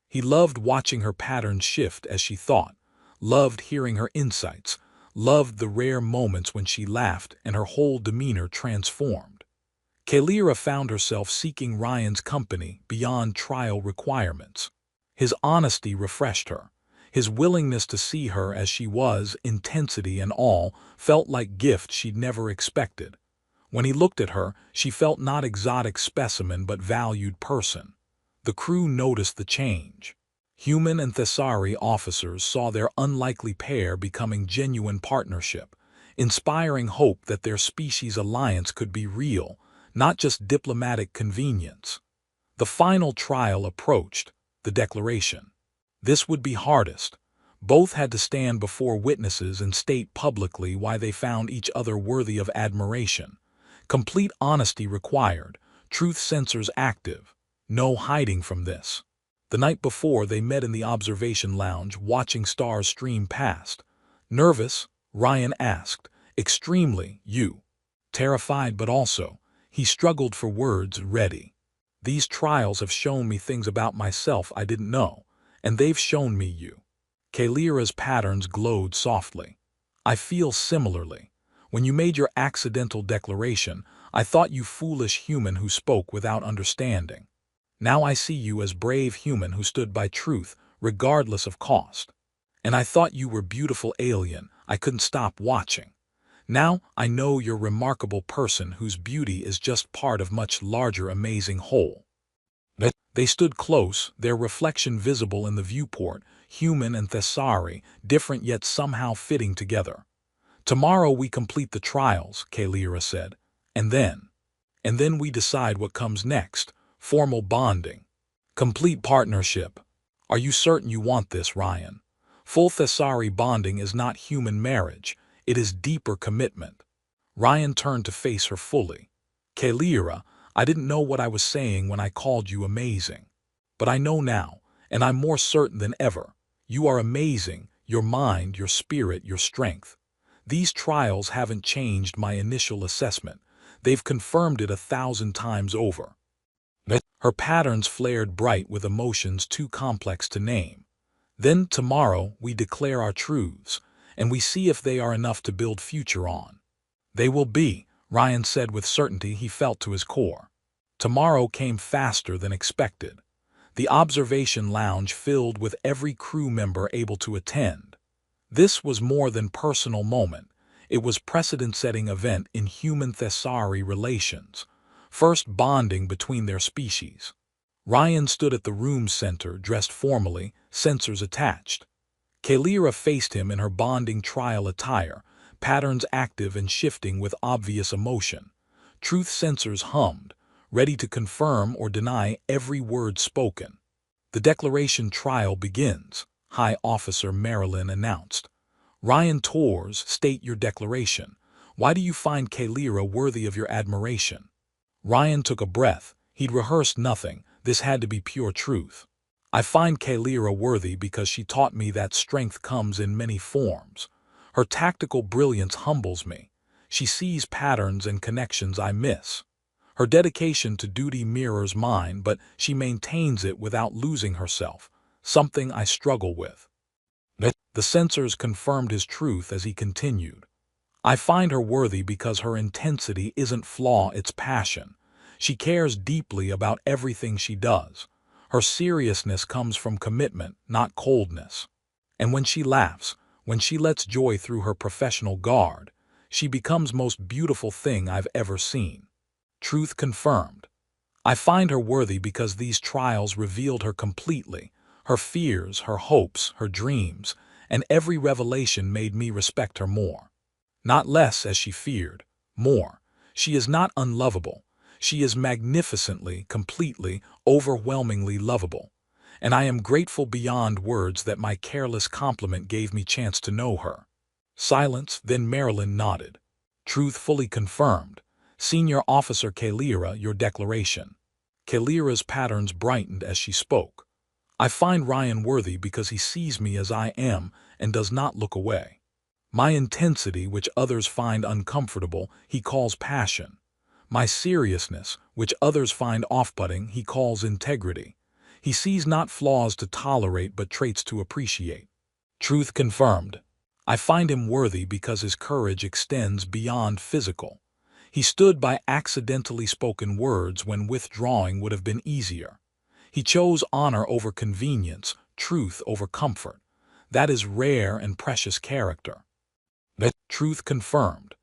He loved watching her patterns shift as she thought, loved hearing her insights, loved the rare moments when she laughed and her whole demeanor transformed. Kalira found herself seeking Ryan's company beyond trial requirements. His honesty refreshed her. His willingness to see her as she was, intensity and all, felt like gifts she'd never expected. When he looked at her, she felt not exotic specimen but valued person. The crew noticed the change. Human and Thessari officers saw their unlikely pair becoming genuine partnership, inspiring hope that their species alliance could be real, not just diplomatic convenience. The final trial approached, the declaration. This would be hardest. Both had to stand before witnesses and state publicly why they found each other worthy of admiration. Complete honesty required, truth sensors active. No hiding from this. The night before, they met in the observation lounge, watching stars stream past. Nervous? Ryan asked. Extremely, you. Terrified but also. He struggled for words, ready. These trials have shown me things about myself I didn't know. And they've shown me you. Kalira's patterns glowed softly. I feel similarly. When you made your accidental declaration, I thought you foolish human who spoke without understanding. Now I see you as brave human who stood by truth, regardless of cost. And I thought you were beautiful alien, I couldn't stop watching. Now I know you're remarkable person whose beauty is just part of much larger amazing whole. They stood close, their reflection visible in the viewport, human and Thessari, different yet somehow fitting together. Tomorrow we complete the trials, Kalira said. And then we decide what comes next, formal bonding. Complete partnership. Are you certain you want this, Ryan? Full Thessari bonding is not human marriage, it is deeper commitment. Ryan turned to face her fully. Kalira, I didn't know what I was saying when I called you amazing. But I know now, and I'm more certain than ever. You are amazing, your mind, your spirit, your strength. These trials haven't changed my initial assessment. They've confirmed it 1,000 times over. Her patterns flared bright with emotions too complex to name. Then tomorrow we declare our truths, and we see if they are enough to build future on. They will be, Ryan said with certainty he felt to his core. Tomorrow came faster than expected. The observation lounge filled with every crew member able to attend. This was more than personal moment. It was precedent-setting event in human Thessari relations. First bonding between their species. Ryan stood at the room's center, dressed formally, sensors attached. Kalira faced him in her bonding trial attire, patterns active and shifting with obvious emotion. Truth sensors hummed, ready to confirm or deny every word spoken. The declaration trial begins, High Officer Marilyn announced. Ryan Torres, state your declaration. Why do you find Kalira worthy of your admiration? Ryan took a breath. He'd rehearsed nothing. This had to be pure truth. I find Kalira worthy because she taught me that strength comes in many forms. Her tactical brilliance humbles me. She sees patterns and connections I miss. Her dedication to duty mirrors mine, but she maintains it without losing herself, something I struggle with. The censors confirmed his truth as he continued. I find her worthy because her intensity isn't flaw, it's passion. She cares deeply about everything she does. Her seriousness comes from commitment, not coldness. And when she laughs, when she lets joy through her professional guard, she becomes most beautiful thing I've ever seen. Truth confirmed. I find her worthy because these trials revealed her completely, her fears, her hopes, her dreams, and every revelation made me respect her more. Not less, as she feared, more. She is not unlovable. She is magnificently, completely, overwhelmingly lovable. And I am grateful beyond words that my careless compliment gave me chance to know her. Silence, then Marilyn nodded. Truth fully confirmed. Senior Officer Kalira, your declaration. Kalira's patterns brightened as she spoke. I find Ryan worthy because he sees me as I am and does not look away. My intensity, which others find uncomfortable, he calls passion. My seriousness, which others find off-putting, he calls integrity. He sees not flaws to tolerate but traits to appreciate. Truth confirmed. I find him worthy because his courage extends beyond physical. He stood by accidentally spoken words when withdrawing would have been easier. He chose honor over convenience, truth over comfort. That is rare and precious character. That truth confirmed.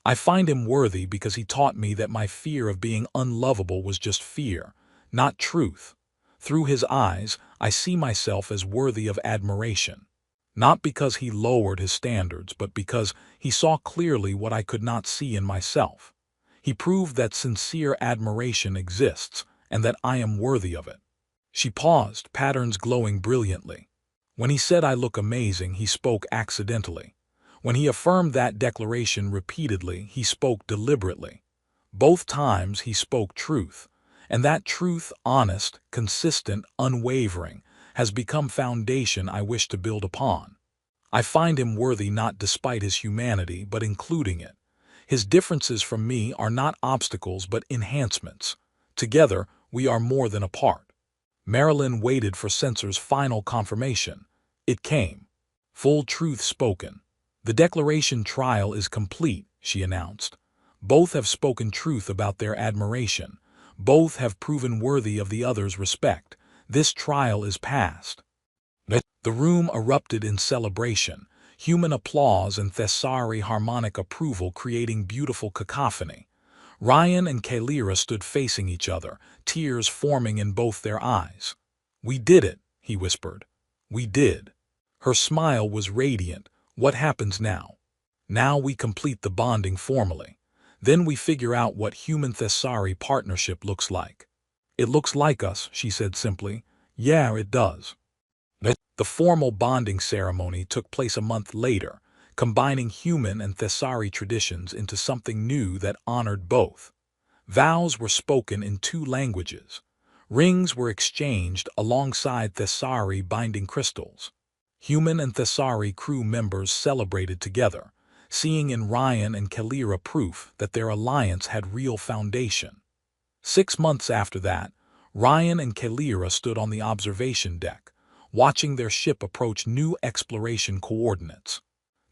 I find him worthy because he taught me that my fear of being unlovable was just fear, not truth. Through his eyes, I see myself as worthy of admiration. Not because he lowered his standards, but because he saw clearly what I could not see in myself. He proved that sincere admiration exists, and that I am worthy of it. She paused, patterns glowing brilliantly. When he said I look amazing, he spoke accidentally. When he affirmed that declaration repeatedly, he spoke deliberately. Both times he spoke truth, and that truth, honest, consistent, unwavering, has become foundation I wish to build upon. I find him worthy not despite his humanity, but including it. His differences from me are not obstacles but enhancements. Together, we are more than apart. Marilyn waited for Censor's final confirmation. It came. Full truth spoken. The declaration trial is complete, she announced. Both have spoken truth about their admiration. Both have proven worthy of the other's respect. This trial is passed. The room erupted in celebration, human applause and Thessari harmonic approval creating beautiful cacophony. Ryan and Kalira stood facing each other, tears forming in both their eyes. "We did it," he whispered. "We did." Her smile was radiant. "What happens now?" "Now we complete the bonding formally. Then we figure out what human Thessari partnership looks like." "It looks like us," she said simply. "Yeah, it does." The formal bonding ceremony took place a month later, combining human and Thessari traditions into something new that honored both. Vows were spoken in 2 languages. Rings were exchanged alongside Thessari binding crystals. Human and Thessari crew members celebrated together, seeing in Ryan and Kalira proof that their alliance had real foundation. 6 months after that, Ryan and Kalira stood on the observation deck, watching their ship approach new exploration coordinates.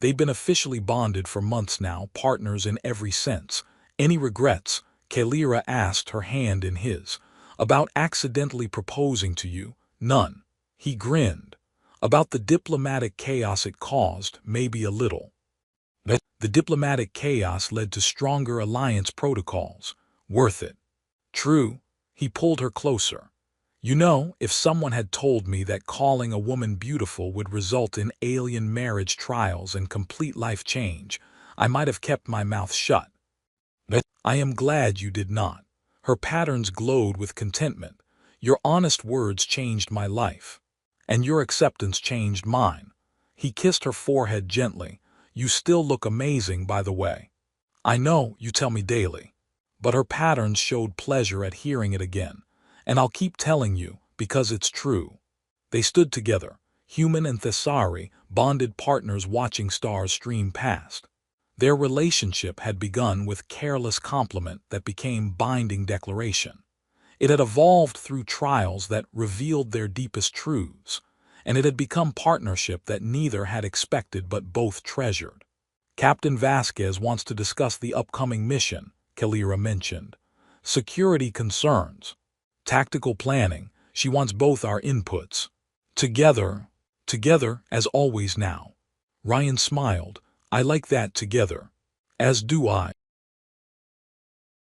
They'd been officially bonded for months now, partners in every sense. "Any regrets?" Kalira asked, her hand in his. "About accidentally proposing to you?" "None." He grinned. "About the diplomatic chaos it caused? Maybe a little." The diplomatic chaos led to stronger alliance protocols. "Worth it." "True." He pulled her closer. "You know, if someone had told me that calling a woman beautiful would result in alien marriage trials and complete life change, I might have kept my mouth shut." "I am glad you did not." Her patterns glowed with contentment. "Your honest words changed my life. And your acceptance changed mine." He kissed her forehead gently. "You still look amazing, by the way." "I know, you tell me daily." But her patterns showed pleasure at hearing it again. "And I'll keep telling you, because it's true." They stood together, human and Thessari, bonded partners watching stars stream past. Their relationship had begun with careless compliment that became binding declaration. It had evolved through trials that revealed their deepest truths, and it had become partnership that neither had expected but both treasured. "Captain Vasquez wants to discuss the upcoming mission," Kalira mentioned. "Security concerns. Tactical planning. She wants both our inputs." Together as always now." Ryan smiled. "I like that, together." "As do I."